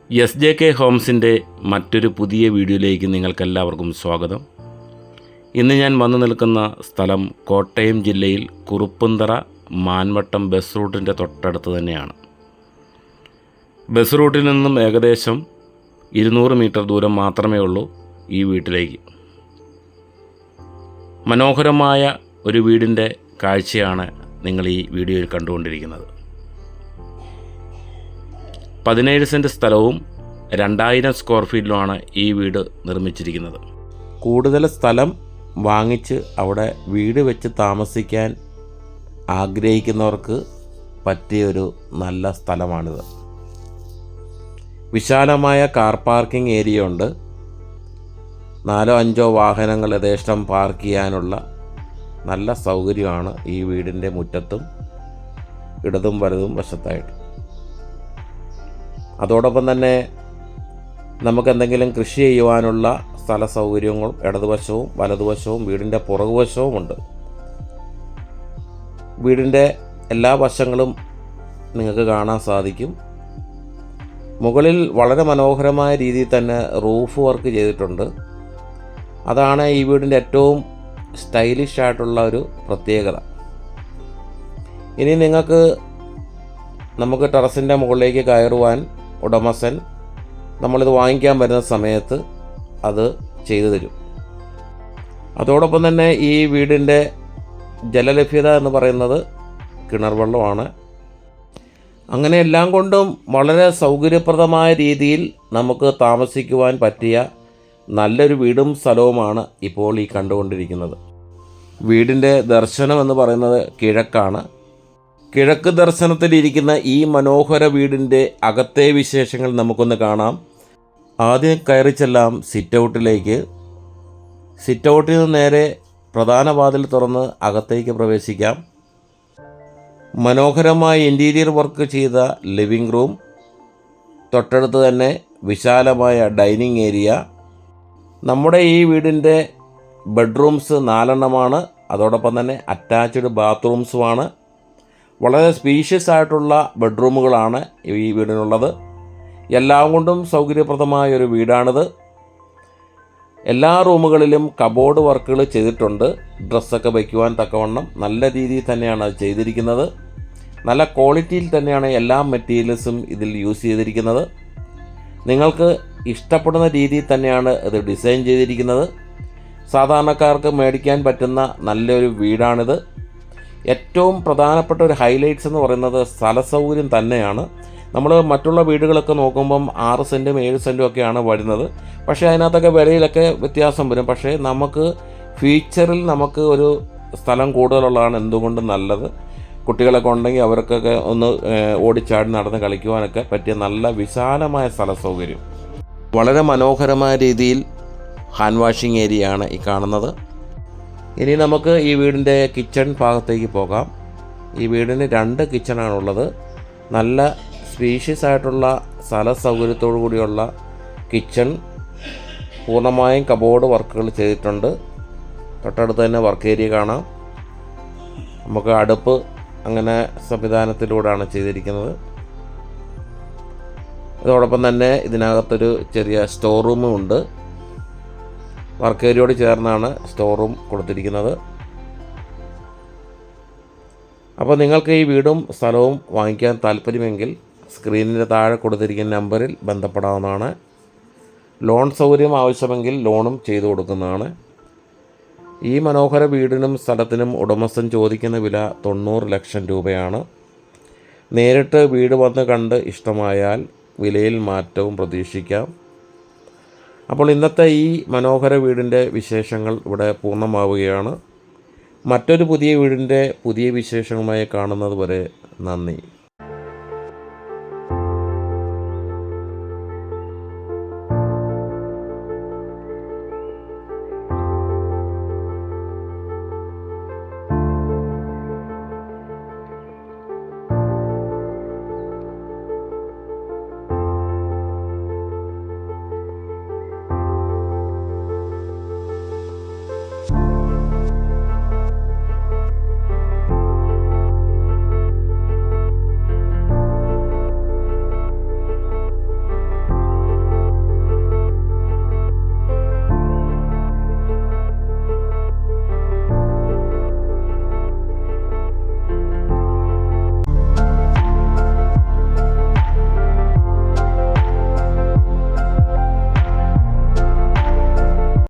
SJK ഹോംസിൻ്റെ മറ്റൊരു പുതിയ വീഡിയോയിലേക്ക് നിങ്ങൾക്കെല്ലാവർക്കും സ്വാഗതം. ഇന്ന് ഞാൻ വന്നു നിൽക്കുന്ന സ്ഥലം കോട്ടയം ജില്ലയിൽ കുറുപ്പന്തറ മാൻവട്ടം ബസ് റൂട്ടിൻ്റെ തൊട്ടടുത്ത് തന്നെയാണ്. ബസ് റൂട്ടിൽ നിന്നും ഏകദേശം 200 മീറ്റർ ദൂരം മാത്രമേ ഉള്ളൂ ഈ വീട്ടിലേക്ക്. മനോഹരമായ ഒരു വീടിൻ്റെ കാഴ്ചയാണ് നിങ്ങൾ ഈ വീഡിയോയിൽ കണ്ടുകൊണ്ടിരിക്കുന്നത്. 17 സെൻറ്റ് സ്ഥലവും 2000 സ്ക്വയർ ഫീറ്റിലുമാണ് ഈ വീട് നിർമ്മിച്ചിരിക്കുന്നത്. കൂടുതൽ സ്ഥലം വാങ്ങിച്ച് അവിടെ വീട് വെച്ച് താമസിക്കാൻ ആഗ്രഹിക്കുന്നവർക്ക് പറ്റിയൊരു നല്ല സ്ഥലമാണിത്. വിശാലമായ കാർ പാർക്കിംഗ് ഏരിയ ഉണ്ട്. 4-5 വാഹനങ്ങൾ യഥേഷ്ടം പാർക്ക് ചെയ്യാനുള്ള നല്ല സൗകര്യമാണ് ഈ വീടിൻ്റെ മുറ്റത്തും ഇടതും വലതും വശത്തായിട്ട്. അതോടൊപ്പം തന്നെ നമുക്ക് എന്തെങ്കിലും കൃഷി ചെയ്യുവാനുള്ള സ്ഥല സൗകര്യങ്ങളും ഇടതുവശവും വലതുവശവും വീടിൻ്റെ പുറകുവശവുമുണ്ട്. വീടിൻ്റെ എല്ലാ വശങ്ങളും നിങ്ങൾക്ക് കാണാൻ സാധിക്കും. മുകളിൽ വളരെ മനോഹരമായ രീതിയിൽ തന്നെ റൂഫ് വർക്ക് ചെയ്തിട്ടുണ്ട്. അതാണ് ഈ വീടിൻ്റെ ഏറ്റവും സ്റ്റൈലിഷ് ആയിട്ടുള്ള ഒരു പ്രത്യേകത. ഇനി നമുക്ക് ടെറസിൻ്റെ മുകളിലേക്ക് കയറുവാൻ ഉടമസ്ഥൻ നമ്മളിത് വാങ്ങിക്കാൻ വരുന്ന സമയത്ത് അത് ചെയ്തു തരും. അതോടൊപ്പം തന്നെ ഈ വീടിൻ്റെ ജലലഭ്യത എന്ന് പറയുന്നത് കിണർ വെള്ളമാണ്. അങ്ങനെ എല്ലാം കൊണ്ടും വളരെ സൗകര്യപ്രദമായ രീതിയിൽ നമുക്ക് താമസിക്കുവാൻ പറ്റിയ നല്ലൊരു വീടും സ്ഥലവുമാണ് ഇപ്പോൾ ഈ കണ്ടുകൊണ്ടിരിക്കുന്നത്. വീടിൻ്റെ ദർശനം എന്ന് പറയുന്നത് കിഴക്കാണ്. കിഴക്ക് ദർശനത്തിലിരിക്കുന്ന ഈ മനോഹര വീടിൻ്റെ അകത്തെ വിശേഷങ്ങൾ നമുക്കൊന്ന് കാണാം. ആദ്യം കയറി ചെല്ലാം സിറ്റൗട്ടിലേക്ക്. സിറ്റൗട്ടിൽ നിന്ന് നേരെ പ്രധാന വാതിൽ തുറന്ന് അകത്തേക്ക് പ്രവേശിക്കാം. മനോഹരമായ ഇൻറ്റീരിയർ വർക്ക് ചെയ്ത ലിവിംഗ് റൂം, തൊട്ടടുത്ത് തന്നെ വിശാലമായ ഡൈനിങ് ഏരിയ. നമ്മുടെ ഈ വീടിൻ്റെ ബെഡ്റൂംസ് 4 അതോടൊപ്പം തന്നെ അറ്റാച്ച്ഡ് ബാത്റൂംസുമാണ്. വളരെ സ്പീഷ്യസ് ആയിട്ടുള്ള ബെഡ്റൂമുകളാണ് ഈ വീടിനുള്ളത്. എല്ലാം കൊണ്ടും സൗകര്യപ്രദമായ ഒരു വീടാണിത്. എല്ലാ റൂമുകളിലും കബോർഡ് വർക്കുകൾ ചെയ്തിട്ടുണ്ട്. ഡ്രസ്സൊക്കെ വയ്ക്കുവാൻ തക്കവണ്ണം നല്ല രീതിയിൽ തന്നെയാണ് അത് ചെയ്തിരിക്കുന്നത്. നല്ല ക്വാളിറ്റിയിൽ തന്നെയാണ് എല്ലാ മെറ്റീരിയൽസും ഇതിൽ യൂസ് ചെയ്തിരിക്കുന്നത്. നിങ്ങൾക്ക് ഇഷ്ടപ്പെടുന്ന രീതിയിൽ തന്നെയാണ് ഇത് ഡിസൈൻ ചെയ്തിരിക്കുന്നത്. സാധാരണക്കാർക്ക് മേടിക്കാൻ പറ്റുന്ന നല്ലൊരു വീടാണിത്. ഏറ്റവും പ്രധാനപ്പെട്ട ഒരു ഹൈലൈറ്റ്സ് എന്ന് പറയുന്നത് സ്ഥല സൗകര്യം തന്നെയാണ്. നമ്മൾ മറ്റുള്ള വീടുകളൊക്കെ നോക്കുമ്പം 6 സെൻറ്റും 7 സെൻറ്റും ഒക്കെയാണ് വരുന്നത്. പക്ഷേ അതിനകത്തൊക്കെ വിലയിലൊക്കെ വ്യത്യാസം വരും. പക്ഷേ നമുക്ക് ഫ്യൂച്ചറിൽ നമുക്ക് ഒരു സ്ഥലം കൂടുതലുള്ളതാണ് എന്തുകൊണ്ടും നല്ലത്. കുട്ടികളൊക്കെ ഉണ്ടെങ്കിൽ അവർക്കൊക്കെ ഒന്ന് ഓടിച്ചാടി നടന്ന് കളിക്കുവാനൊക്കെ പറ്റിയ നല്ല വിശാലമായ സ്ഥല സൗകര്യം. വളരെ മനോഹരമായ രീതിയിൽ ഹാൻഡ് വാഷിംഗ് ഏരിയയാണ് ഈ കാണുന്നത്. ഇനി നമുക്ക് ഈ വീടിൻ്റെ കിച്ചൺ ഭാഗത്തേക്ക് പോകാം. ഈ വീടിന് 2 കിച്ചണാണുള്ളത്. നല്ല സ്പീഷ്യസ് ആയിട്ടുള്ള സ്ഥല സൗകര്യത്തോടു കൂടിയുള്ള കിച്ചൺ. പൂർണ്ണമായും കബോർഡ് വർക്കുകൾ ചെയ്തിട്ടുണ്ട്. തൊട്ടടുത്ത് തന്നെ വർക്ക് ഏരിയ കാണാം. നമുക്ക് അടുപ്പ് അങ്ങനെ സംവിധാനത്തിലൂടെയാണ് ചെയ്തിരിക്കുന്നത്. അതോടൊപ്പം തന്നെ ഇതിനകത്തൊരു ചെറിയ സ്റ്റോർ റൂമും ഉണ്ട്. വർക്ക് ഏരിയയോട് ചേർന്നാണ് സ്റ്റോർ റൂം കൊടുത്തിരിക്കുന്നത്. അപ്പോൾ നിങ്ങൾക്ക് ഈ വീടും സ്ഥലവും വാങ്ങിക്കാൻ താല്പര്യമെങ്കിൽ സ്ക്രീനിൻ്റെ താഴെ കൊടുത്തിരിക്കുന്ന നമ്പറിൽ ബന്ധപ്പെടാവുന്നതാണ്. ലോൺ സൗകര്യം ആവശ്യമെങ്കിൽ ലോണും ചെയ്തു കൊടുക്കുന്നതാണ്. ഈ മനോഹര വീടിനും സ്ഥലത്തിനും ഉടമസ്ഥൻ ചോദിക്കുന്ന വില 90 ലക്ഷം രൂപയാണ്. നേരിട്ട് വീട് വന്ന് കണ്ട് ഇഷ്ടമായാൽ വിലയിൽ മാറ്റവും പ്രതീക്ഷിക്കാം. അപ്പോൾ ഇന്നത്തെ ഈ മനോഹര വീടിൻ്റെ വിശേഷങ്ങൾ ഇവിടെ പൂർണ്ണമാവുകയാണ്. മറ്റൊരു പുതിയ വീടിൻ്റെ പുതിയ വിശേഷങ്ങളുമായി കാണുന്നത് വരെ നന്ദി.